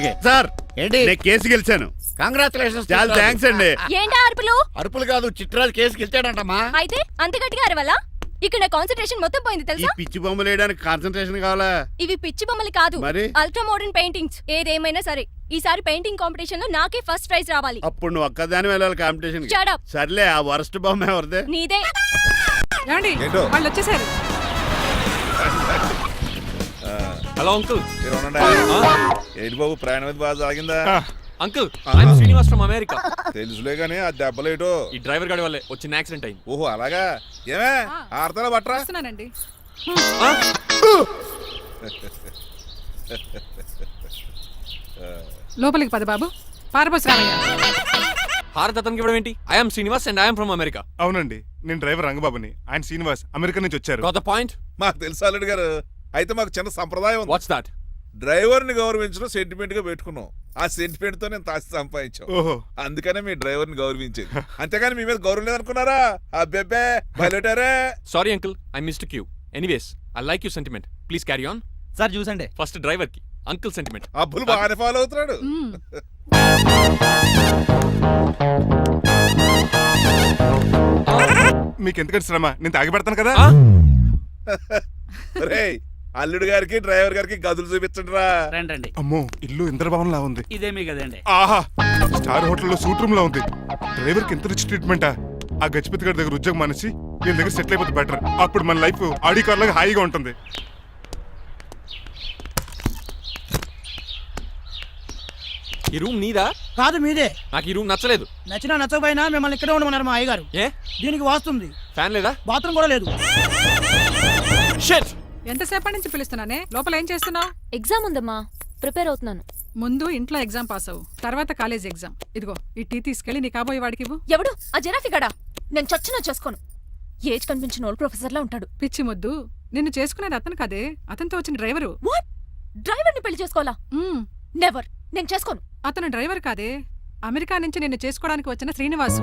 అలాగే సార్ ఏంటి నేను కేసు గెలిచాను. కంగ్రాచులేషన్స్. చాలా థ్యాంక్స్ అండి. ఏంటా అరుపులు? అరుపులు కాదు, చిట్రాజు కేసు గెలిచాడంటమ్మా. అయితే అంత గట్టిగా అరవాలా? ఇక్కడ నా కాన్సంట్రేషన్ మొత్తం పోయింది ఈ తెలుసా? పిచ్చి బొమ్మలు వేయడానికి కాన్సన్ట్రేషన్ కావాలా? ఇవి పిచ్చి బొమ్మలు కాదు, మరి? Ultra modern paintings. ఏదేమైనా సరే ఈసారి పెయింటింగ్ కాంపిటీషన్ లో నాకే ఫస్ట్ ప్రైజ్ రావాలి. అప్పుడు నువ్వు ఒక్కదాని వెళ్ళాలి కాంపిటీషన్. Shut up. సర్లే, ఆ వరస్ట్ బొమ్మ ఎవరిదే? నీదే. ఏమండి వాళ్ళు వచ్చేసారు. Hello uncle. ఏంటి బాబు, ప్రయాణం అయితే బాగా సాగిందా? Uncle, I'm Srinivas from America. తెలుసులే గానీ ఆ దెబ్బలేటో. ఈ డ్రైవర్ గాడి వల్లే వచ్చిన యాక్సిడెంట్ అయింది. ఓహో అలాగా. ఏమే ఆడతారా బట్రా? వస్తున్నానండి. లోపలికి పద బాబు. పారబోసి రామయ్య. భారత్ అతనికి ఇవ్వడం ఏంటి? I'm Srinivas and I'm from America. అవునండి, నేను డ్రైవర్ రంగబాబుని. ఆయన శ్రీనివాస్ అమెరికా నుంచి వచ్చారు. Got the point? మాకు తెలుసు అల్లుడు గారు. అయితే మాకు చిన్న సంప్రదాయం ఉంది. What's that? డ్రైవర్ ని గౌరవించడం సెంటిమెంట్ గా పెట్టుకున్నాం. ఆ సెంటిమెంట్ తో నేను తాసి సంపాదించాం. ఓహో, అందుకనే మీ డ్రైవర్ ని గౌరవించేది. అంతేగాని మీ మీద గౌరవం లేదనుకున్నారా? అబ్బెబ్బే బయలుటారే. Sorry uncle, I missed you. Anyways, I like you sentiment. Please carry on. Sir చూసండి. ఫస్ట్ డ్రైవర్ కి అంకుల్ సెంటిమెంట్. అబ్బులు బాగానే ఫాలో అవుతున్నాడు. మీకు ఎందుకంటే శ్రమ, నేను తాగి పెడతాను కదా. రేయ్, అల్లుడు గారికి డ్రైవర్ గారికి గదులు చూపించండి రా. రండి. అమ్మో, ఇల్లు ఇంద్రభవన్ లా ఉంది. ఇదేమీ కదండి. ఆహా, స్టార్ హోటల్లో సూట్ రూమ్ లా ఉంది. డ్రైవర్ కి ఎంత రిచ్ ట్రీట్మెంటా. ఆ గజపతి గారి దగ్గర ఉద్యోగం మానేసి వీళ్ళ దగ్గర సెటిల్ అయిపోతే బెటర్. అప్పుడు మన లైఫ్ ఆడి కార్ లాగా హాయిగా ఉంటుంది. ఈ రూమ్ నీదా? కాదు మీదే. నాకు ఈ రూమ్ నచ్చలేదు. నచ్చినా నచ్చకపోయినా మిమ్మల్ని ఇక్కడే ఉండమన్నారు మా అయ్యగారు. ఏ? దీనికి వాస్తుంది. ఫ్యాన్ లేదా? బాత్రూమ్ కూడా లేదు. షిట్. ఎంతసేపటి నుంచి పిలుస్తున్నానే? లోపల ఏం చేస్తున్నావు? ఎగ్జామ్ ఉందమ్మా, ప్రిపేర్ అవుతున్నాను. ముందు ఇంట్లో ఎగ్జామ్ పాస్ అవ్వు, తర్వాత కాలేజ్ ఎగ్జామ్. ఇదిగో ఈ టీ తీసుకెళ్లి నీ కాబోయే వాడికి ఇవ్వు. ఎవడు ఆ జరాఫీ గడా? నేను చచ్చినా చేసుకోను. ఏజ్ కనిపించిన ఓల్డ్ ప్రొఫెసర్ లా ఉంటాడు. పిచ్చి ముద్దు, నిన్ను చేసుకునేది అతను కాదే, అతనితో వచ్చిన డ్రైవరు. వాట్? డ్రైవర్ ని పెళ్లి చేసుకోవాలా? నెవర్. నేను చేసుకోను. అతను డ్రైవర్ కాదే, అమెరికా నుంచి నిన్ను చేసుకోవడానికి వచ్చిన శ్రీనివాసు.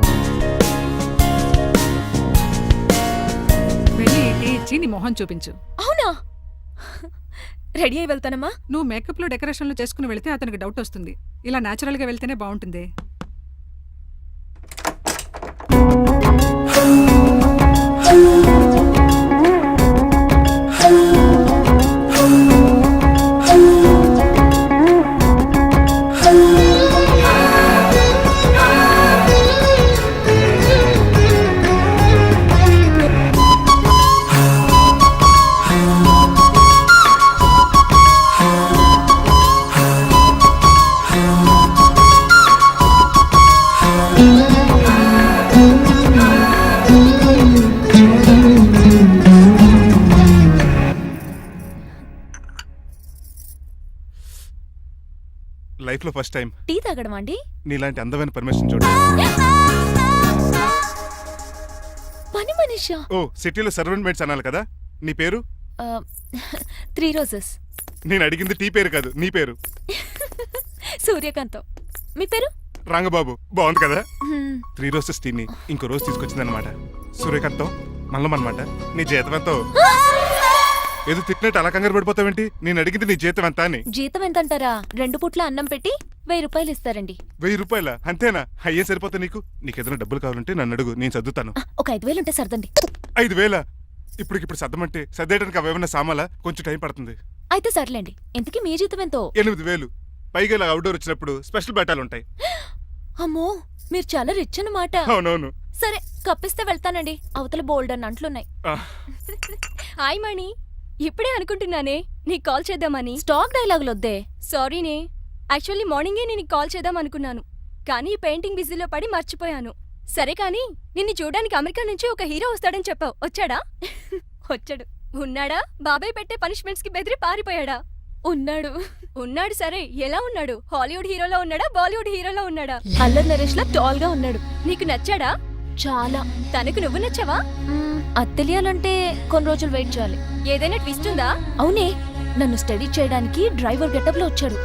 వెళ్ళి ఈ టీ ఇచ్చి నీ మొహం చూపించు. అవునా? రెడీ అయి వెళ్తానమ్మా. నువ్వు మేకప్ లో డెకరేషన్లు చేసుకుని వెళితే అతనికి డౌట్ వస్తుంది. ఇలా నేచురల్ గా వెళ్తేనే బాగుంటుంది. లైఫ్ లో ఫస్ట్ టైం టీ తాగడం అండి. నీలాంటి అందమైన పర్మిషన్ చూడు. పని మనిషా? ఓ, సిటీలో సర్వెంట్ మేట్స్ అనాలి కదా. నీ పేరు? 3 రోజెస్. నేను అడిగింది టీ పేరు కాదు, నీ పేరు. సూర్యకాంతం. మీ పేరు? రంగబాబు. బాగుంది కదా. 3 రోజెస్ టీని ఇంకో రోజు తీసుకొచ్చిందనమాట. సూర్యకాంతం మల్లం అనమాట. నీ జీతం ఎంతో? ఏదో తిట్టినట్టు అలా కంగారు పడిపోతావేంటి? నేను అడిగింది నీ జీతం ఎంత అని. జీతం ఎంత అంటారా? 2 పూట్ల అన్నం పెట్టి 1000 రూపాయలు ఇస్తారండి. 1000 రూపాయల? అంతేనా? అయ్యే సరిపోతా నీకు. నీకేదైనా డబ్బులు కావాలంటే నన్ను అడుగు, నేను చదువుతాను. ఒక 5000 ఉంటే సర్దండి. 5000? ఇప్పటికిప్పుడు సర్దమంటే సర్దేయడానికి అవేమన్నా సామాలా? కొంచెం టైం పడుతుంది. అయితే సర్లేండి. ఇంతకీ మీ జీతం ఎంతో? 8000. పైగా ఇలా అవుట్డోర్ వచ్చినప్పుడు స్పెషల్ బట్టాలుంటాయి. అమ్మో, మీరు చాలా రిచ్ అన్నమాట. అవునవును. సరే, కప్పిస్తే వెళ్తానండి. అవతల బోల్డ్ అన్న అంట్లున్నాయి. హాయ్ మణి, ఇప్పుడే అనుకుంటున్నానే నీకు కాల్ చేద్దామని. స్టాక్ డైలాగులు వద్దే. సారీనే, యాక్చువల్లీ మార్నింగే నేను కాల్ చేద్దాం అనుకున్నాను, కానీ పెయింటింగ్ బిజీలో పడి మర్చిపోయాను. సరే కానీ నిన్ను చూడడానికి అమెరికా నుంచి ఒక హీరో వస్తాడని చెప్పావు. వచ్చాడా? వచ్చాడు. ఉన్నాడా? బాబాయ్ పెట్టే పనిష్మెంట్స్ కి బెదిరి పారిపోయాడా? ఉన్నాడు. సరే, ఎలా ఉన్నాడు? హాలీవుడ్ హీరోలో ఉన్నాడా, బాలీవుడ్ హీరోలో ఉన్నాడా? అల్లరి నరేష్ లా టాల్ గా ఉన్నాడు. నీకు నచ్చాడా? చాలా. తనకు నువ్వు నచ్చావా? అది తెలియాలంటే కొన్ని రోజులు వెయిట్ చేయాలి. ఏదైనా ట్విస్ట్ ఉందా? అవునే, నన్ను స్టడీ చేయడానికి డ్రైవర్ గెటప్ లో వచ్చాడు.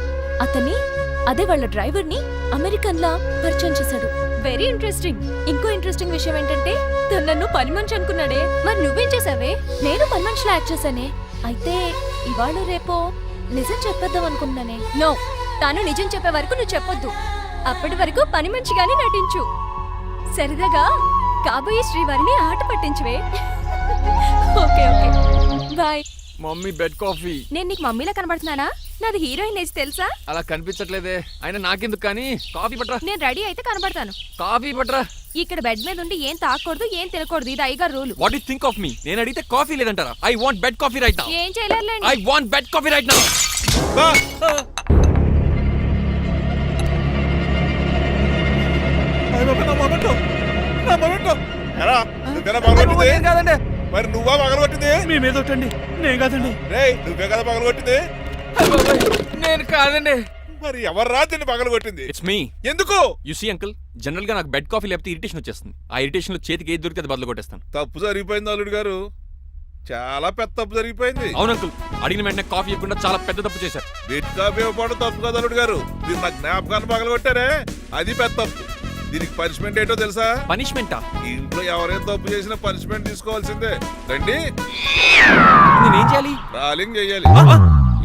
అదే వాళ్ళ డ్రైవర్ ని అమెరికన్ లా పరిచయం చేశాడు. Very interesting. ఇంకో ఇంట్రెస్టింగ్ విషయం ఏంటంటే తను నన్ను పని మనిషి అనుకున్నాడే. మరి నువ్వేం చేసావే? నేను పని మనిషిలా యాక్ట్ చేశానే. అయితే ఇవాళ రేపో నిజం చెప్పేద్దాం అనుకున్నానే. నో, తాను నిజం చెప్పే వరకు నువ్వు చెప్పొద్దు. అప్పటి వరకు పని మంచిగానే నటించు. సరదాగా కాబోయే శ్రీవారిని ఆట పట్టించువే. Okay okay bye. Mummy bed coffee. నేను నీకు మమ్మీలా కనబడుతున్నానా? నాది హీరోయిన్ ఏజ్ తెలుసా? అలా కనిపించట్లేదే. అయినా నాకెందుకు కానీ కాఫీ పట్రా. నేను రెడీ అయితే కనబడతాను. కాఫీ పట్రా. ఇక్కడ బెడ్ మీద ఉండి ఏం తాకూడదు, ఏం తినకూడదు. ఇది అయ్యగారు rule. What you think of me? నేను అడిగితే కాఫీ లేదంటారా? I want bed coffee right now. ఏం చేయలేరులేండి. I want bed coffee right now. ఎరా, నువ్వేనా పగలగొట్టింది? కాదండి, మరి నువ్వా పగలగొట్టింది? మీ మీద ఒకటండి, నేను కాదండి. రేయ్, నువ్వే కదా పగలగొట్టింది? నేను కాదండి. మరి ఎవర్రా దీన్ని పగలగొట్టింది? It's me. ఎందుకు? యు సీ అంకుల్, జనరల్ గా నాకు బెడ్ కాఫీ లేకపోతే ఇరిటేషన్ వచ్చేస్తుంది. ఆ ఇరిటేషన్ లో చేతికి ఏది దొరికితే అది బదులు కొట్టేస్తాను. తప్పు జరిగిపోయింది అల్లుడు గారు, చాలా పెద్ద తప్పు జరిగిపోయింది. అవును అంకుల్, అడిగిన వెంటనే కాఫీ ఇవ్వకుండా చాలా పెద్ద తప్పు చేశారు. బెడ్ కాఫీ ఇవ్వడం తప్పు కదా అల్లుడు గారు, మీరు నా జ్ఞాపకాన్ని పగలగొట్టారే, అది పెద్ద తప్పు. దీనికి పనిష్మెంట్ ఏంటో తెలుసా? పనిష్మెంటా? ఇంట్లో ఎవరైనా తప్పు చేసినా పనిష్మెంట్ తీసుకోవాల్సిందే. రండి, నేనేం చేయాలి? రాలింగ్ చెయ్యాలి.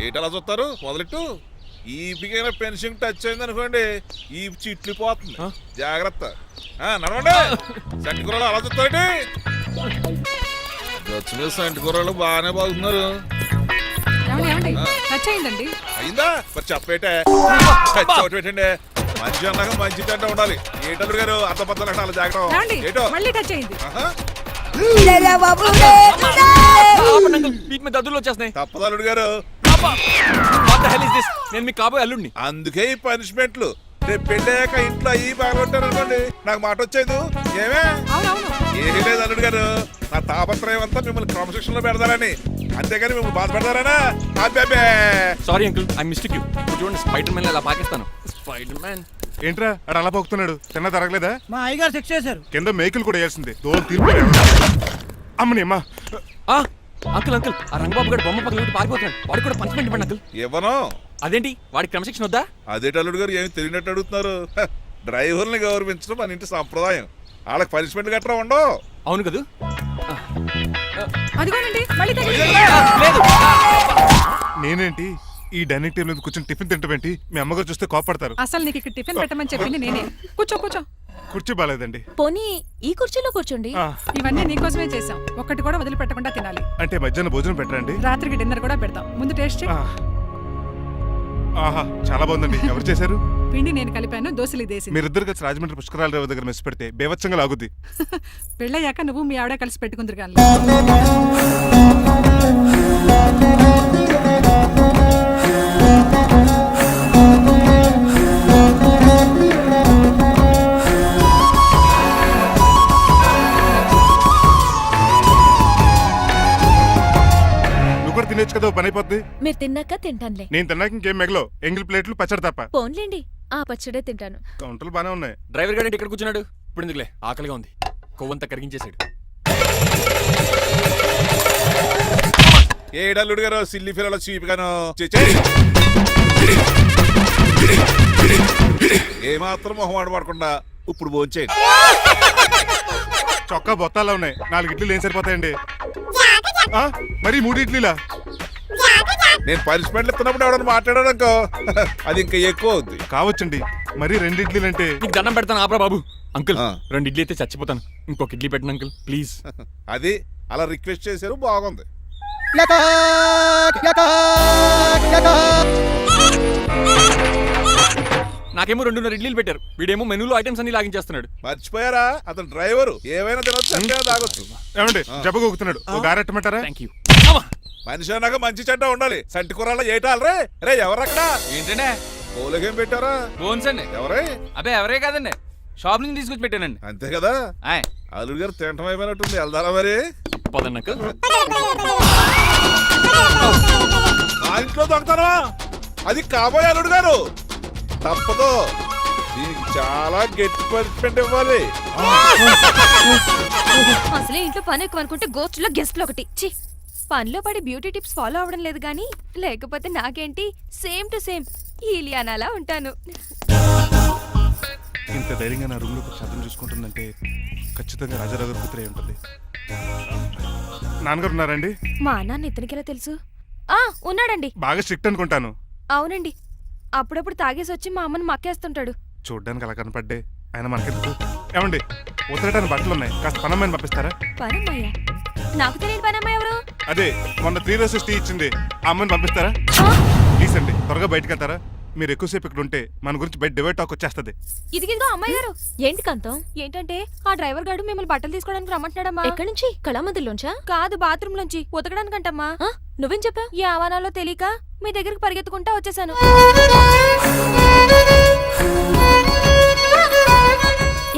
ఏంటలా చూస్తారు? మొదలెట్టు. ఈ పికైనా పెన్షన్ టచ్ అయింది అనుకోండి, ఈ చిట్లు పోతుంది. జాగ్రత్త. నడవండి. సంటి కూరలు అలా చూస్తారండి. గచ్చు మీద సంటి కూరలు బాగానే బాగుతున్నారు. ఏమండి ఏమండి టచ్ అయిందండి. అయిందా? మరి చెప్పేటే టచ్ ఒకటి పెట్టండి. మంచి అన్నాక మంచి తింటా ఉండాలి. ఏటల్లుడు గారు అర్థపత్రాలు అంటే అలా ఏమండి జాగ్రత్త. ఏటో మళ్ళీ టచ్ అయింది. ఆహా. ఆపండి అంకుల్, వీటి మీద దద్దులు వచ్చేస్తున్నాయి. తప్పదు అల్లుడు గారు. What the hell is this? నేను మీకు కాబోయే అల్లుడిని. అందుకే ఈ పనిష్మెంట్లు. రేపు పెళ్ళాక ఇంట్లో అయ్యి బాగుంటారు అనుకోండి, నాకు మాట వచ్చేది ఏమే? అవునవును. ఏమీ లేదు అల్లుడు గారు, నా తాపత్రయం అంతా మిమ్మల్ని క్రమశిక్షణలో పెడతారని, అంతేగాని మిమ్మల్ని బాధపెడతారనా? అబ్బే. Sorry uncle, I mistake you. ఇప్పుడు చూడండి, స్పైడర్ మ్యాన్ అలా పాకిస్తాను. Spider man. ఏంట్రా అడు అలా పోతున్నాడు? తిన్నా తరగలేదా? మా అయ్యగారు శిక్ష చేశారు. కింద మేకులు కూడా వేయాల్సిందే. దోలు తీర్పు అమ్మని అమ్మా. అంకుల్ అంకుల్, ఆ రంగబాబు గారు బొమ్మ పక్కన పెట్టి పారిపోతున్నాడు. వాడికి కూడా పనిష్మెంట్ ఇవ్వండి అంకుల్. ఇవ్వను. అదేంటి, వాడికి క్రమశిక్షణ వద్దా? అదేటి అల్లుడు గారు, ఏమి తెలియనట్టు అడుగుతున్నారు? డ్రైవర్ని గౌరవించడం మన ఇంటి సంప్రదాయం. వాళ్ళకి పనిష్మెంట్ గట్రా ఉండవు. అవును కదా. అదిగోనండి మళ్ళీ తగిలింది. లేదు. నేనేంటి ఈ డైనింగ్ టేబుల్ మీద కూర్చొని టిఫిన్ తింటామేంటి? మీ అమ్మగారు చూస్తే కోపడతారు. అసలు నీకు ఇక్కడ టిఫిన్ పెట్టమని చెప్పింది నేనే. కూర్చో కూర్చో. కుర్చీ బాగాలేదండి. పోనీ ఈ కుర్చీలో కూర్చోండి. ఇవన్నీ నీకోసమే చేసాం. ఒక్కటి కూడా వదిలిపెట్టకుండా తినాలి. అంటే మధ్యాహ్నం భోజనం పెట్టరండి? రాత్రికి డిన్నర్ కూడా పెడతాం. ముందు టేస్ట్ చేయి. ఆహా, చాలా బాగుందండి. ఎవరు చేశారు? పిండి నేను కలిపాను, దోశలు ఇదేసింది. మీరిద్దరు కలిసి రాజమండ్రి పుష్కరాల రేవు దగ్గర మెస్ పెడితే బేవచ్చంగా లాగుద్ది. పెళ్ళయ్యాక నువ్వు మీ ఆవిడ కలిసి పెట్టుకుందరు కానీ. నువ్వు కూడా తినేచ్చు కదా, పని అయిపోద్ది. మీరు తిన్నాక తింటానులే. నేను తిన్నాక ఇంకేం మిగలో, ఎంగిల్ ప్లేట్లు పచ్చడి తప్ప. పోన్లేండి, ఆ పచ్చడే తింటాను. కౌంటర్లు బానే ఉన్నాయి. డ్రైవర్ గారు ఇక్కడ కూర్చున్నాడు. ఇప్పుడు ఎందుకులే, ఆకలిగా ఉంది. కొవ్వంతా కరిగించేశాడు. ఏడల్లుడు గారు, సిల్లి ఫిల్లలో చీపిగాను ఏమాత్రం మొహమాట పడకుండా ఇప్పుడు భోంచేయండి. చొక్కా బొత్తాలా ఉన్నాయి. 4 ఇడ్లీలు ఏం సరిపోతాయండి? మరి 3 ఇడ్లీలా? నేను పనిష్మెంట్లు ఇస్తున్నప్పుడు ఎవడన్నా మాట్లాడాడు అనుకో, అది ఇంకా ఎక్కువ అవుద్ది. కావచ్చండి, మరి 2 ఇడ్లీలు అంటే. నీకు దండం పెడతాను, ఆపరా బాబు. అంకుల్, ఆ. 2 ఇడ్లీ అయితే చచ్చిపోతాను. ఇంకొక ఇడ్లీ పెట్టండి అంకుల్, ప్లీజ్. అది అలా రిక్వెస్ట్ చేశారు, బాగుంది. నాకేమో 2.5 ఇడ్లీలు పెట్టారు. వీడేమో మెనూలో ఐటమ్స్ అన్ని లాగించేస్తున్నాడు. మర్చిపోయారా, అతను డ్రైవరు, ఏమైనా తినొచ్చు, అంటే తాగొచ్చు. ఏమండి జబ్బగొక్కుతున్నాడు, ఓ గారెట్టమంటారా? Thank you. మనిషి అన్నాక మంచి చెడ్డ ఉండాలి. సంటి కూరలో ఏటాలరే. రే ఎవరక్కడ? ఏంటంటే పోలకేం పెట్టారా? బోన్స్ అండి. ఎవరే? అబ్బే ఎవరే కాదండి, షాప్ నుంచి తీసుకొచ్చి పెట్టానండి. అంతే కదా. ఆయ్ అల్లుడు గారు తింటం అయిపోయినట్టుంది, వెళ్దారా మరి? పదండి అంకుల్. మా ఇంట్లో దొంగతనా? అది కాబోయే అల్లుడు గారు, తప్పదు. దీనికి చాలా గట్టి పనిష్మెంట్ ఇవ్వాలి. అసలే ఇంట్లో పని ఎక్కువ అనుకుంటే గోస్ట్లో గెస్ట్లు ఒకటి. చి, పనిలో పడి బ్యూటీ టిప్స్ ఫాలో అవ్వడం లేదు కానీ, లేకపోతే నాకేంటి సేమ్ టు సేమ్ ఈలియానాలా ఉంటాను. ఇంత ధైర్యంగా నా రూమ్ లో శబ్దం చూసుకుంటుందంటే ఖచ్చితంగా రాజారావు గారు కూతురే ఉంటుంది. నాన్నగారు ఉన్నారండి? మా నాన్న ఇతనికి ఎలా తెలుసు? ఉన్నాడండి. బాగా స్ట్రిక్ట్ అనుకుంటాను. అవునండి, అప్పుడప్పుడు తాగేసి వచ్చి మా అమ్మని మక్కేస్తుంటాడు. చూడ్డానికి అలా కనపడ్డే ఆయన మనకెందుకు? ఏమండి ఉతరటానికి బట్టలు ఉన్నాయి, కాస్త పనమ్మని పంపిస్తారా? పనమ్మయ్య? నాకు తెలియని పనమ్మ ఎవరు? అదే మొన్న 3 రోజెస్ టీ ఇచ్చింది, ఆ అమ్మని పంపిస్తారా? ప్లీజ్ అండి, త్వరగా బయటకు వెళ్తారా? మీరు ఎక్కువసేపు ఇక్కడ ఉంటే మన గురించి బయట డివైడ్ టాక్ వచ్చేస్తుంది. ఇదిగిదిగో అమ్మాయి గారు. ఏంటి కాంతం? ఏంటంటే ఆ డ్రైవర్ గారు మిమ్మల్ని బట్టలు తీసుకోవడానికి రమ్మంటున్నాడమ్మా. ఎక్కడి నుంచి? కళామందిలోంచా? కాదు, బాత్రూమ్ లోంచి ఉతకడానికంటమ్మా. నువ్వేం చెప్పావు? ఈ ఆవానాలో తెలియక మీ దగ్గరికి పరిగెత్తుకుంటా వచ్చేసాను.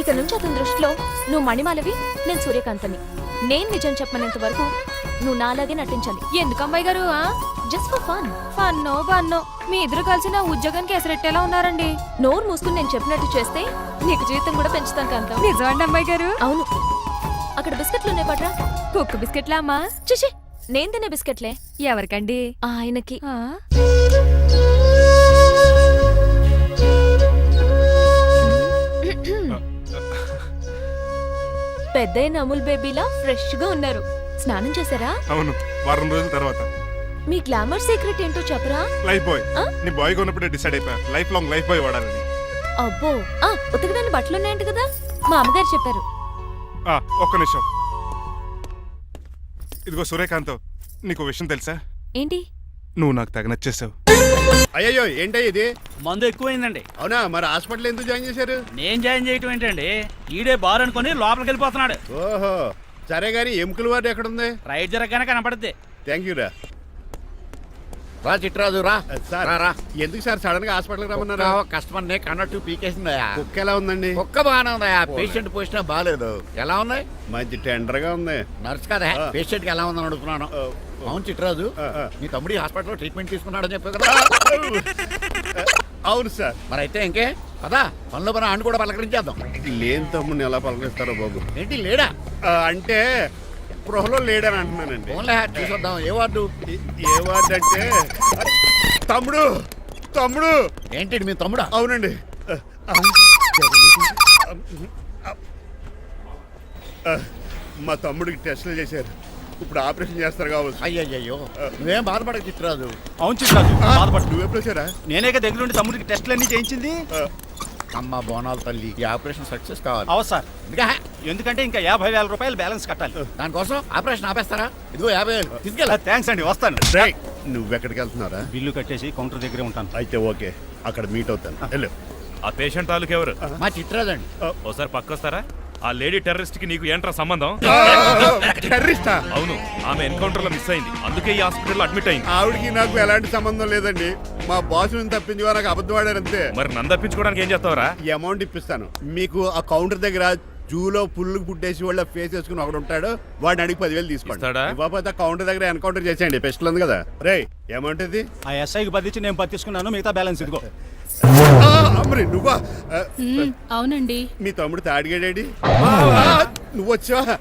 ఇక నుంచి అతని దృష్టిలో నువ్వు మణిమాలవి, నేను సూర్యకాంతని. నేను నిజం చెప్పనంత వరకు నువ్వు నాలాగే నటించాలి. ఎందుకు అమ్మాయి గారు? Just for fun. ఫన్నో బన్నో మీ ఇద్దరు కలిసి నా ఉద్యోగానికి ఎసరెట్టేలా ఉన్నారండి. నోరు మూసుకుని నేను చెప్పినట్టు చేస్తే నీకు జీతం కూడా పెంచుతాను కాంతం. నిజమండి అమ్మాయి గారు? అవును. అక్కడ బిస్కెట్లు ఉన్నాయి పట్రా. కుక్క బిస్కెట్లా అమ్మా? చూసి నేను తినే బిస్కెట్లే. ఎవరికండి? ఆయనకి. పెద్దయిన అమూల్ బేబీలా ఫ్రెష్ గా ఉన్నారు. స్నానం చేశారా? అవును, వారం రోజుల తర్వాత. మీ గ్లామర్ సీక్రెట్ ఏంటో చెప్పరా? Lifebuoy. నీ బాయ్ కొన్నప్పుడే డిసైడ్ అయిపోయా లైఫ్ లాంగ్ లైఫ్ బాయ్ వాడాలని. అబ్బో, ఉతకడానికి బట్టలు ఉన్నాయంట కదా, మా అమ్మగారు చెప్పారు. ఒక్క నిమిషం. ఇదిగో సూర్యకాంత్, నీకు విషయం తెలుసా? ఏంటి? నువ్వు నాకు తెగ నచ్చేసావు. అయ్యయ్యో ఏంటో ఇది? మందు ఎక్కువైందండి. అవునా, మరి హాస్పిటల్ ఎందుకు జాయిన్ చేశారు? నేను జాయిన్ చేయటం ఏంటండి, ఈడే బార్ అనుకుని లోపలికి వెళ్ళిపోతున్నాడు. ఓహో, సరే గాని ఎముకల వార్డు ఎక్కడుంది? రైట్ జరగగానే కనపడుద్ది. థ్యాంక్ యూ రా. రా చిట్రాజు రా. సార్ రా. ఎందుకు సార్ సడన్ గా హాస్పిటల్ రమ్మన్నారా? కస్టమర్ నే కన్నట్టు పీకేసిందయా. కుక్క ఎలా ఉందండి? కుక్క బాగానే ఉందయా, పేషెంట్ పొజిషన్ బాగాలేదు. ఎలా ఉన్నాయి? మంచి టెండర్ గా ఉంది. నర్స్ కదా, పేషెంట్ కి ఎలా ఉందని అడుగుతున్నాను. అవును చిట్రాజు, ఆ. నీ తమ్ముడి హాస్పిటల్లో ట్రీట్మెంట్ తీసుకున్నాడని చెప్పావు కదా. అవును సార్. మరి అయితే ఇంకే కదా, పనులు పని ఆండు కూడా పలకరించేద్దాం. లేని తమ్ముడిని ఎలా పలకరిస్తారో బాబు. ఏంటి లేడా? అంటే గృహలో లేడని అంటున్నానండి. ఫోన్లే చూసొద్దాం. ఏ వార్డు? ఏ వార్డు అంటే తమ్ముడు తమ్ముడు. ఏంటి మీ తమ్ముడా? అవునండి. మా తమ్ముడికి టెస్టులు చేశారు, ఇప్పుడు ఆపరేషన్ చేస్తారు కావచ్చు. అయ్యయ్యో, నువ్వేం బాధపడక చిట్రాజు. అవును చిట్రాజు, బాధపడు. నువ్వెప్పుడు వచ్చారా? నేనేక దగ్గరుండి తమ్ముడికి టెస్టులన్నీ చేయించింది. అమ్మ బోనాల తల్లి, ఈ ఆపరేషన్ సక్సెస్ కావాలి. అవు సార్, ఇంకా ఎందుకంటే ఇంకా 50,000 రూపాయలు బ్యాలెన్స్ కట్టాలి. దానికోసం ఆపరేషన్ ఆపేస్తారా? ఇదిగో 50,000 తీసుకెళ్ళా. థ్యాంక్స్ అండి, వస్తాను. నువ్వెక్కడికి వెళ్తున్నారా? బిల్లు కట్టేసి కౌంటర్ దగ్గరే ఉంటాను. అయితే ఓకే, అక్కడ మీట్ అవుతాను. వెళ్ళు. ఆ పేషెంట్ తాలూకు ఎవరు? మా చిట్రాజు అండి. ఓసారి పక్కొస్తారా? ఆ లేడీ టెర్రరిస్ట్ కి నీకు ఏంట్రా సంబంధం? టెర్రరిస్టా? అవును, ఆమె ఎన్కౌంటర్ లో మిస్ అయింది, అందుకే ఈ హాస్పిటల్ అడ్మిట్ అయింది. ఆవిడికి నాకు ఎలాంటి సంబంధం లేదండి. మా బాసుని తప్పించుకో, నాకు అబద్ధం ఆడారంతే. మరి నన్ను తప్పించుకోవడానికి ఏం చేస్తావరా? ఈ అమౌంట్ ఇప్పిస్తాను మీకు. ఆ కౌంటర్ దగ్గర జూలో పుల్లు పుట్టేసి వాళ్ళ ఫేస్ వేసుకుని ఒకడు ఉంటాడు, వాడిని అడిగి 10,000 తీసుకోండి. ఇస్తాడా? ఇవ్వకపోతే కౌంటర్ దగ్గర ఎన్కౌంటర్ చేసేయండి, పెస్టల్ ఉంది కదా. రే అమౌంట్ ఇది? ఆ ఎస్ఐకి బదిలించి నేను పత్తిసుకున్నాను, మిగతా బ్యాలెన్స్ ఇదిగో. అమ్మరి నువ్వా? అవునండి. మీ తమ్ముడు తాడిగాడేడి? నువ్వు వచ్చావా?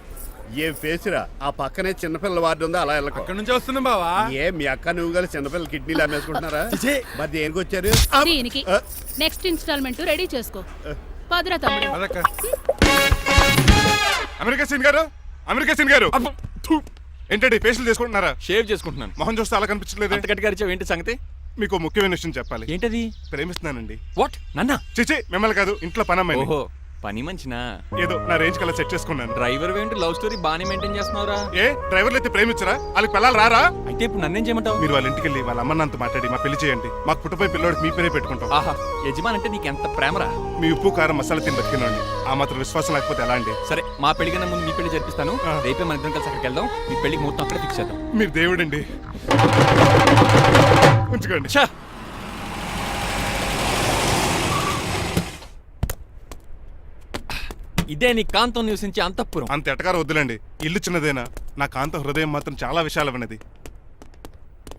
ఏ ఫేస్ రా. ఆ పక్కనే చిన్నపిల్లల వార్డు ఉందా, అలా వెళ్ళకు. అక్కడ నుంచి వస్తున్నాం బావా. ఏ మీ అక్క నువ్వు కలిసి చిన్నపిల్లల కిడ్నీలు అమ్మేసుకుంటున్నారా? మరి దేనికి వచ్చారు? దీనికి నెక్స్ట్ ఇన్స్టాల్మెంట్ రెడీ చేసుకో. పదరా తమ్ముడు. అమెరికా సీన్ గారు, అమెరికా సీన్ గారు, ఏంటండి ఫేషియల్ చేసుకుంటున్నారా? షేవ్ చేసుకుంటున్నాను. మొహం చూస్తే అలా కనిపించలేదు. అంత గట్టిగా అరిచావు, ఏంటి సంగతి? మీకు ముఖ్యమైన విషయం చెప్పాలి. ఏంటది? ప్రేమిస్తున్నానండి. వాట్? నన్నా? చిచి మిమ్మల్ని కాదు, ఇంట్లో పనమ్మాయి. ఓహో, పని మంచినా? ఏదో నా రేంజ్ కల్లా సెట్ చేసుకున్నాను. డ్రైవర్ ఏంటి లవ్ స్టోరీ బాగానే మెయింటైన్ చేస్తున్నావురా? ఏ డ్రైవర్లు అయితే ప్రేమించరా? వాళ్ళకి పిల్లలు రారా? అయితే ఇప్పుడు నన్నేం చేయమంటావు? మీరు వాళ్ళ ఇంటికి వెళ్ళి వాళ్ళ అమ్మ నాన్నతో మాట్లాడి మా పెళ్లి చేయండి. మాకు పుట్టపోయి పిల్లోడికి మీ పేరే పెట్టుకుంటాం. ఆహా, యజమాన్ అంటే నీకు ఎంత ప్రేమరా? మీ ఉప్పు కారం మసాలా తిని బతికినండి. ఆ మాత్రం విశ్వాసం లేకపోతే ఎలా అండి? సరే, మా పెళ్లి కన్నా ముందు మీ పెళ్లి జరిపిస్తాను. ఆ. రేపే మన ఇద్దరం కలిసి అక్కడికి వెళ్దాం. మీ పెళ్లికి మొత్తం అక్కడే ఫిక్స్ చేద్దాం. మీరు దేవుడండి. ఉంచుకోండి. ఛా! ఇదే నీ కాంతం నివసించే అంతఃపురం. అంత ఎటకారం వద్దులండి, ఇల్లు చిన్నదేనా, నా కాంత హృదయం మాత్రం చాలా విశాలమైనది.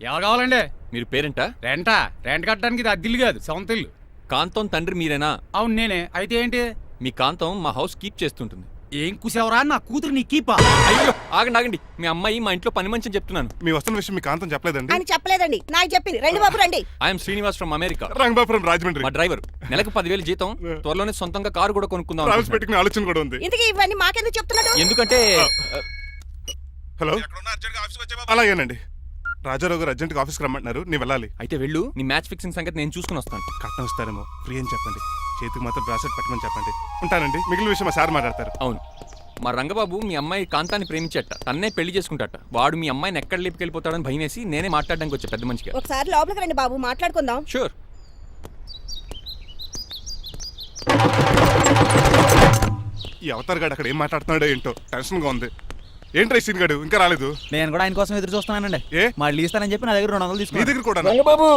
ఎవరు కావాలండి? మీరు పేరెంటా? రెంటా? రెంట్ కట్టడానికి ఇది అద్దిల్లు కాదు, సొంత ఇల్లు. కాంతం తండ్రి మీరేనా? అవును నేనే. అయితే ఏంటి? మీ కాంతం మా హౌస్ కీప్ చేస్తుంటుంది. ఏం కూసావరా? నా కూతురు నీ కీపా? అయ్యో, ఆగండి ఆగండి. మీ అమ్మాయి మా ఇంట్లో పని మంచి అని చెప్తున్నాను. మీ వస్తున్న విషయం మీ కాంతం చెప్పలేదండి? అని చెప్పలేదండి, నాకు చెప్పింది. రండి బాబు రండి. I'm Srinivas from America. Rangabapuram Rajahmundry. మా డ్రైవర్. నెలకు 10,000 జీతం. త్వరలోనే సొంతంగా కారు కూడా కొనుక్కుందాం ట్రావెల్స్ అనుకుంటున్నాడు. పెట్టుకునే ఆలోచన కూడా ఉంది. ఇంతకీ ఇవన్నీ మాకెందుకు చెప్తున్నాడు? ఎందుకంటే హలో, ఎక్కడున్నా? అర్జెంట్గా ఆఫీస్కి వచ్చే బాబు. అలాగేనండి. రాజారావు గారు అర్జెంట్గా ఆఫీస్కి రమ్మంటున్నారు, నీ వెళ్ళాలి. అయితే వెళ్ళు, నీ మ్యాచ్ ఫిక్సింగ్ సంగతి నేను చూసుకుని వస్తాను. కట్నం ఇస్తారేమో, ఫ్రీ అని చెప్పండి. చేతికి మాత్రం బ్రాసెట్ పెట్టమని చెప్పండి. ఉంటానండి, మిగిలిన విషయం మా సార్ మాట్లాడతారు. అవును, మా రంగబాబు మీ అమ్మాయి కాంతాన్ని ప్రేమించట, తన్నే పెళ్లి చేసుకుంటాట. వాడు మీ అమ్మాయిని ఎక్కడ లేపుకెళ్ళిపోతాడని భయం వేసి నేనే మాట్లాడడానికి వచ్చా పెద్ద మనిషిగా. ఒకసారి లోపలికి రండి బాబు, మాట్లాడుకుందాం. షూర్. ఈ అవతార్ గాడు అక్కడ ఏం మాట్లాడుతున్నాడో ఏంటో టెన్షన్గా ఉంది. ఏంట్రా సీన్ గాడు ఇంకా రాలేదు? నేను కూడా ఆయన కోసం ఎదురు చూస్తున్నానండి. ఏ మళ్ళీ ఇస్తానని చెప్పి నా దగ్గర 200 నీ తీసుకుని దగ్గర కూడా రంగబాబు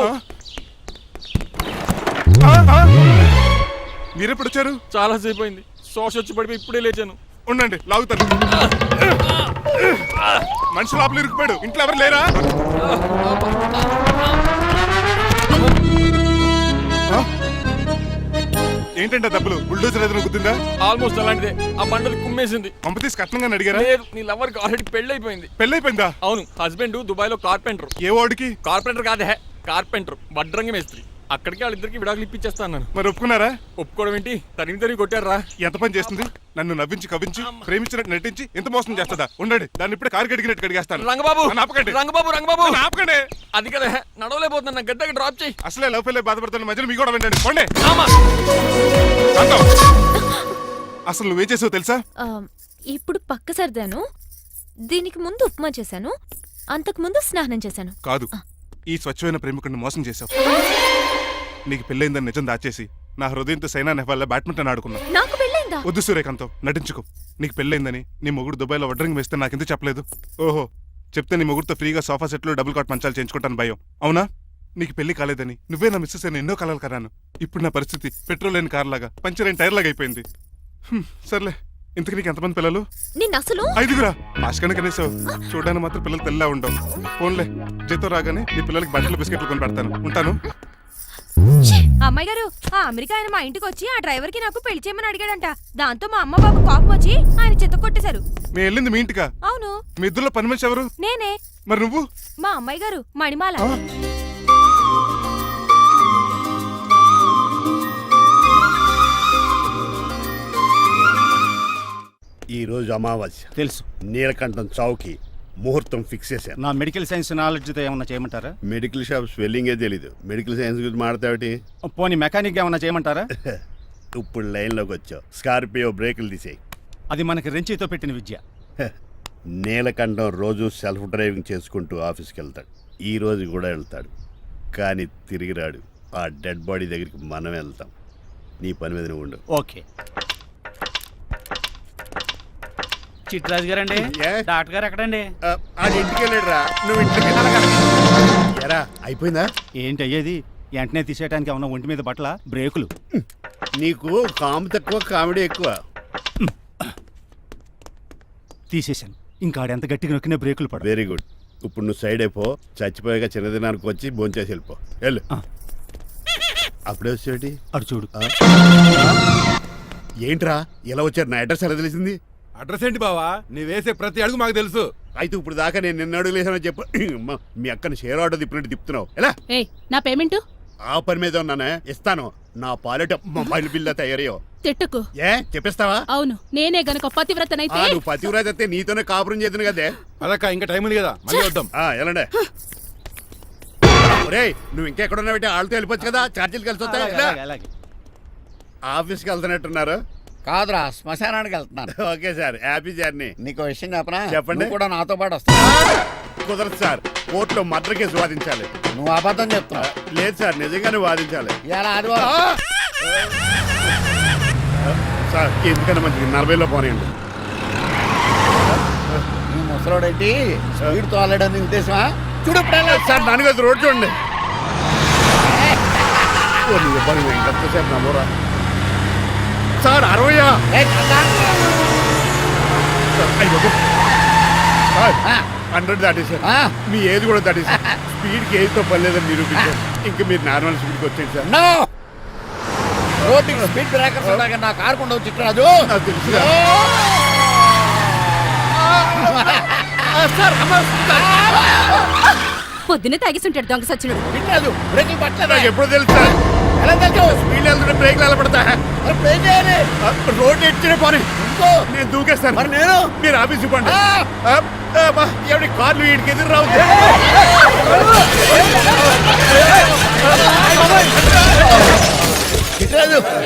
మీరెప్పుడు వచ్చారు? చాలా సేపు అయింది, శోష వచ్చి పడిపోయి ఇప్పుడే లేచాను. ఉండండి, లాగుతాను. మనిషి లోపల ఇరుక్కుపోయాడు, ఇంట్లో ఎవరు లేరా? ఏంటంటే డబ్బులు బుల్డోజర్ ఏదైనా గుద్దిందా? ఆల్మోస్ట్ అలాంటిదే, ఆ బండలు కుమ్మేసింది. పంప తీసి కట్నంగా అడిగారా? లేదు, నీ లవర్ కి ఆల్రెడీ పెళ్లి అయిపోయింది. పెళ్ళైపోయిందా? అవును, హస్బెండ్ దుబాయ్ లో కార్పెంటర్. ఏ వార్డుకి? కార్పెంటర్ కాదే, కార్పెంటర్, వడ్రంగి మేస్త్రి. అక్కడికి వాళ్ళిద్దరికి విడాకులు ఇప్పించేస్తాను. మరి ఒప్పుకున్నారా? ఒప్పుకోవడం ఏంటి, తరిమి కొట్టారా. ఎంత పని చేస్తుంది? నన్ను నవ్వించి కవ్వించి ప్రేమించినట్టు నటించి ఎంత మోసం చేస్తుందా? ఉండండి, దాన్ని ఇప్పుడే కారు కడిగినట్టు కడిగేస్తాను. రంగబాబు, నన్ను ఆపకండి. రంగబాబు, రంగబాబు, నన్ను ఆపకండి. అది కదా, నడవలేకపోతున్నా, నా గద్దకి డ్రాప్ చేయి. అసలే లవ్ ఫెయిల్ బాధపడుతున్న మధ్యలో మీ కూడా వింటండి. పోండి. ఆమా. శాంతం. అసలు నువ్వేం చేసావు తెలుసా? ఇప్పుడు పక్క సర్దాను, దీనికి ముందు ఉప్మా చేశాను, అంతకు ముందు స్నానం చేశాను. కాదు, ఈ స్వచ్ఛమైన ప్రేమికుడిని మోసం చేసావు. నీకు పెళ్ళైందని నిజం దాచేసి నా హృదయంతో సైనా నెహ్వాల్ బ్యాడ్మింటన్ ఆడుకున్నా. నాకు పెళ్ళైందా? వద్దు సూర్యకాంతం, నటించుకో. నీకు పెళ్ళైందని నీ మొగుడు దుబాయ్లో వడ్రింగ్ వేస్తే నాకెందుకు చెప్పలేదు? ఓహో, చెప్తే నీ మొగుడుతో ఫ్రీగా సోఫా సెట్లు డబుల్ కాట్ మంచాలు చేయించుకుంటాను భయం. అవునా? నీకు పెళ్లి కాలేదని నువ్వే నా మిస్సెస్ అని ఎన్నో కలలు కరాను. ఇప్పుడు నా పరిస్థితి పెట్రోల్ లేని కార్ లాగా, పంచర్ అయిన టైర్ లాగా అయిపోయింది. సర్లే, ఇంతకు నీకు ఎంతమంది పిల్లలు? నిన్న అసలు 5గురా. ఆశకనే కనీసం చూడడానికి మాత్రం పిల్లలు తెల్లా ఉండవు. ఫోన్లే, జీతం రాగానే నీ పిల్లలకి బట్టలు బిస్కెట్లు కొని పెడతాను. ఉంటాను. అమ్మాయి గారు, ఆ అమెరికా ఆయన మా ఇంటికి వచ్చి ఆ డ్రైవర్ కి నాకు పెళ్లి చేయమని అడిగాడంట. దాంతో మా అమ్మ బాబు కోపం వచ్చి ఆయన చెత్త కొట్టేశారు. మేము వెళ్ళింది మీ ఇంటికా? అవును. మీ ఇద్దరులో పని మనిషి ఎవరు? నేనే. మరి నువ్వు? మా అమ్మాయి గారు మణిమాల. ఈ రోజు అమావాస్య తెలుసు. నీలకంఠం చౌకి ముహూర్తం ఫిక్స్ చేశాను. నా మెడికల్ సైన్స్ నాలెడ్జ్తో ఏమన్నా చేయమంటారా? మెడికల్ షాప్ స్వెల్లింగే తెలీదు, మెడికల్ సైన్స్ గురించి మాట్లాడతావిటి? పోనీ మెకానిక్ ఏమన్నా చేయమంటారా? ఇప్పుడు లైన్లోకి వచ్చావు. స్కార్పియో బ్రేకులు తీసేయి. అది మనకి రెంచితో పెట్టిన విద్య. నీలకంఠం రోజు సెల్ఫ్ డ్రైవింగ్ చేసుకుంటూ ఆఫీస్కి వెళ్తాడు. ఈ రోజు కూడా వెళ్తాడు, కానీ తిరిగి రాడు. ఆ డెడ్ బాడీ దగ్గరికి మనం వెళ్తాం. నీ పని మీద నువ్వు ఉండు. ఓకే. చిట్రాజు గారండి, ఏ? డాక్టర్ గారు ఎక్కడండి? అది ఇంటికి వెళ్ళాడు రా, నువ్వు ఇంటికి ఎరా. అయిపోయిందా? ఏంటి అయ్యేది? వెంటనే తీసేయడానికి ఏమన్నా ఒంటి మీద బట్టల బ్రేకులు? నీకు కామెడీ తక్కువ, కామెడీ ఎక్కువ. తీసేశాను. ఇంకా ఆడెంత గట్టిగా నొక్కినా బ్రేకులు పడ. Very good. ఇప్పుడు నువ్వు సైడ్ అయిపో. చచ్చిపోయాక చిన్నదినానికి వచ్చి భోంచేసి వెళ్ళిపో. వెళ్ళు. అప్పుడే వచ్చేటి అటు చూడు. ఏంట్రా ఇలా వచ్చారు? నా అడ్రస్ ఎలా తెలిసింది? అడ్రస్ ఏంటి బావా? నీ వేసే ప్రతి అడుగు మాకు తెలుసు. అయితే ఇప్పుడు దాకా నేను నిన్న అడుగులేసానని చెప్పు. మీ అక్కని షేర్ ఆర్డర్ తిప్పినట్టు తిప్పుతున్నావు. ఎలా? నా పేమెంట్ ఆ పని మీద ఉన్నానే, ఇస్తాను. నా పాలెట మొబైల్ బిల్లా తయారయ్యో. తిట్టుకు. ఏ చెప్పిస్తావా? అవును, నేనే గనక పతివ్రతనైతే. నువ్వు పతివ్రత అయితే నీతోనే కాపురం చేతును కదే. అదక్క, ఇంకా టైం ఉంది కదా, మళ్ళీ వద్దాం. ఎలాండే ఒరేయ్, నువ్వు ఇంకెక్కడున్నా పెట్టి వాళ్ళతో వెళ్ళిపోవచ్చు కదా, ఛార్జీలు కలిసి వస్తాయి. ఆఫీస్కి వెళ్తున్నట్టున్నారు? కాదురా, శ్మశానానికి వెళ్తున్నాను. Okay sir, happy journey. నీకు విషయం చెప్పనా? చెప్పండి. నువ్వు కూడా నాతో పాటు వస్తావు. కుదరదు సార్, కోర్టులో మర్డర్ కేసు వాదించాలి. నువ్వు అబద్ధం చెప్తున్నావు. లేదు సార్, నిజంగానే వాదించాలి. ఇలా ఆదివారం సార్, ఎందుకన్నా మంచిది 40లో పోనీయండి. నువ్వు ముసలోడేంటి స్పీడ్ తోలడని ఉద్దేశమా? చూడు సార్, దానికి అది రోడ్ చూడండి. ఎంతసేపు నమ్మరా సార్? 60 100 దాటేశారు. మీ ఏది కూడా దాటేశారు. స్పీడ్కి ఏదితో పని లేదని నిరూపించారు. ఇంకా మీరు నార్మల్ స్పీడ్కి వచ్చేది సార్. రోడ్డుకి స్పీడ్ బ్రేకర్స్ ఉండగా నా కారు కొండవు చిట్రాజు. నాకు తెలుసు పొద్దునే తాగిస్తుంటాడు దొంగ సచ్చినుడు. చిట్రాజు, బ్రేకులు పట్టలేదు. నాకు ఎప్పుడు తెలుసు సార్. ఎలా తెలుసు? స్పీడ్ వెళ్తుంటే బ్రేక్లు ఎలా పడతా? బ్రేక్ చేయాలి. రోడ్డు ఎచ్చిన పోనీ ఇంకో నేను దూకేస్తాను. మరి నేను? మీరు ఆఫీస్ ఇవ్వండి. ఎవరి కార్లు వీడికి ఎదురు రావు.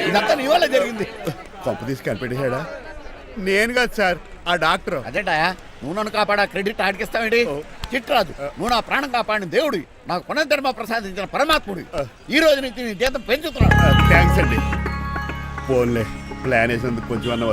ఇదంతా నీ వల్ల జరిగింది. కొంప తీసి కనిపెట్టేశాడా? నేను కాదు సార్, ఆ డాక్టర్. అదేటా నువ్వు నన్ను కాపాడా క్రెడిట్ ఆడికిస్తావేంటి? చిట్రాజు, నువ్వు నా ప్రాణం కాపాడిన దేవుడి, నాకు పునర్ధర్మ ప్రసాదించిన పరమాత్ముడి. ఈ రోజు నుంచి నీ జీతం పెంచుతున్నాడు. థ్యాంక్స్ అండి. ఫోన్లే, ప్లాన్ వేసినందుకు కొంచెం అన్న